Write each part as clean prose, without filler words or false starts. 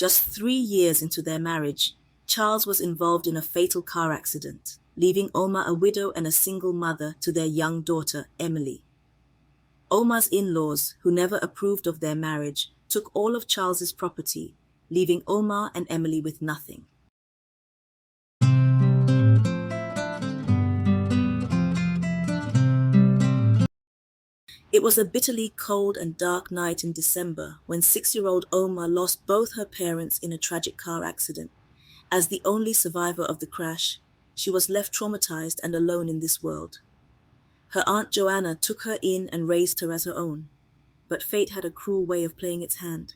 Just 3 years into their marriage, Charles was involved in a fatal car accident, leaving Omar a widow and a single mother to their young daughter, Emily. Omar's in-laws, who never approved of their marriage, took all of Charles's property, leaving Omar and Emily with nothing. It was a bitterly cold and dark night in December when 6-year-old Omar lost both her parents in a tragic car accident. As the only survivor of the crash, she was left traumatized and alone in this world. Her aunt Joanna took her in and raised her as her own, but fate had a cruel way of playing its hand.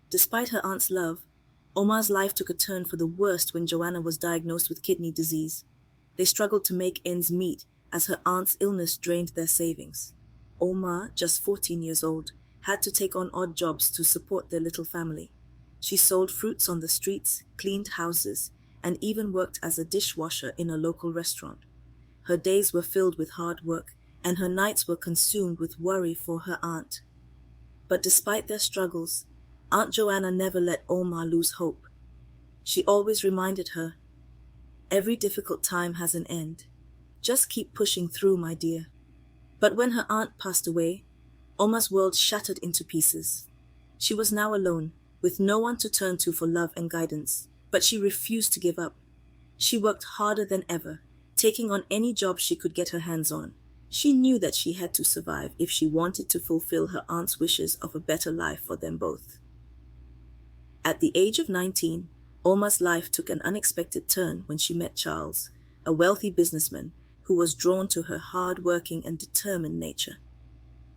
Despite her aunt's love, Omar's life took a turn for the worst when Joanna was diagnosed with kidney disease. They struggled to make ends meet as her aunt's illness drained their savings. Omar, just 14 years old, had to take on odd jobs to support their little family. She sold fruits on the streets, cleaned houses, and even worked as a dishwasher in a local restaurant. Her days were filled with hard work, and her nights were consumed with worry for her aunt. But despite their struggles, Aunt Joanna never let Omar lose hope. She always reminded her, "Every difficult time has an end. Just keep pushing through, my dear." But when her aunt passed away, Omar's world shattered into pieces. She was now alone, with no one to turn to for love and guidance, but she refused to give up. She worked harder than ever, taking on any job she could get her hands on. She knew that she had to survive if she wanted to fulfill her aunt's wishes of a better life for them both. At the age of 19, Omar's life took an unexpected turn when she met Charles, a wealthy businessman who was drawn to her hard-working and determined nature.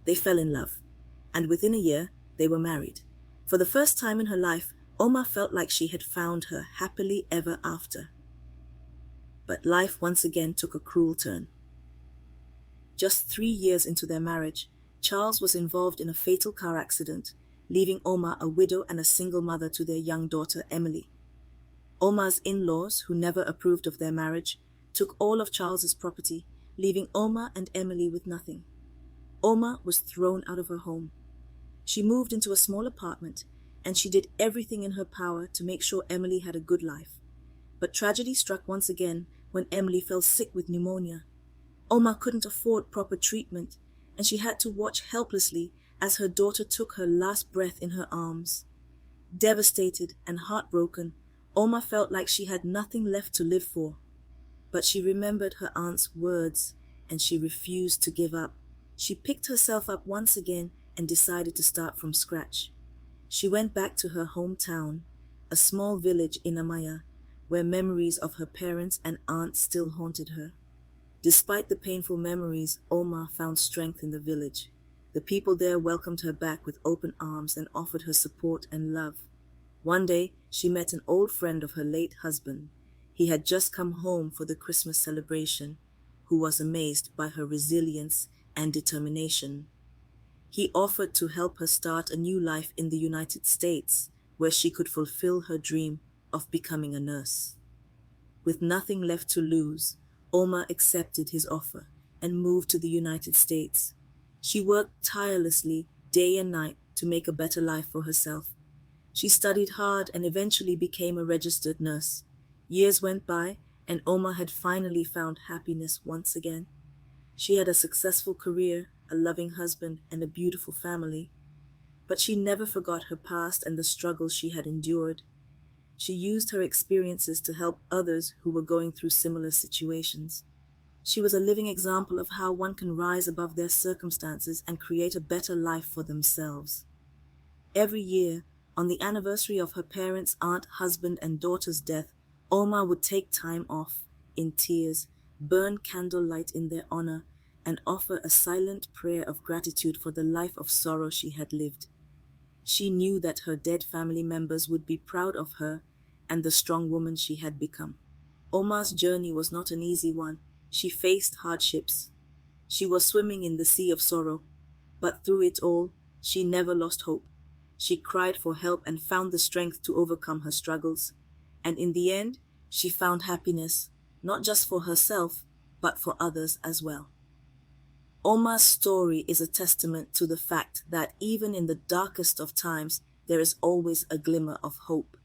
They fell in love, and within a year, they were married. For the first time in her life, Omar felt like she had found her happily ever after. But life once again took a cruel turn. Just 3 years into their marriage, Charles was involved in a fatal car accident, leaving Omar a widow and a single mother to their young daughter, Emily. Omar's in-laws, who never approved of their marriage, took all of Charles's property, leaving Omar and Emily with nothing. Omar was thrown out of her home. She moved into a small apartment, and she did everything in her power to make sure Emily had a good life. But tragedy struck once again when Emily fell sick with pneumonia. Omar couldn't afford proper treatment, and she had to watch helplessly as her daughter took her last breath in her arms. Devastated and heartbroken, Omar felt like she had nothing left to live for. But she remembered her aunt's words, and she refused to give up. She picked herself up once again and decided to start from scratch. She went back to her hometown, a small village in Amaya, where memories of her parents and aunt still haunted her. Despite the painful memories, Omar found strength in the village. The people there welcomed her back with open arms and offered her support and love. One day, she met an old friend of her late husband. He had just come home for the Christmas celebration, who was amazed by her resilience and determination. He offered to help her start a new life in the United States, where she could fulfill her dream of becoming a nurse. With nothing left to lose, Omar accepted his offer and moved to the United States. She worked tirelessly day and night to make a better life for herself. She studied hard and eventually became a registered nurse. Years went by, and Omar had finally found happiness once again. She had a successful career, a loving husband, and a beautiful family. But she never forgot her past and the struggles she had endured. She used her experiences to help others who were going through similar situations. She was a living example of how one can rise above their circumstances and create a better life for themselves. Every year, on the anniversary of her parents' aunt, husband, and daughter's death, Omar would take time off, in tears, burn candlelight in their honor, and offer a silent prayer of gratitude for the life of sorrow she had lived. She knew that her dead family members would be proud of her and the strong woman she had become. Omar's journey was not an easy one. She faced hardships. She was swimming in the sea of sorrow, but through it all, she never lost hope. She cried for help and found the strength to overcome her struggles. And in the end, she found happiness, not just for herself, but for others as well. Omar's story is a testament to the fact that even in the darkest of times, there is always a glimmer of hope.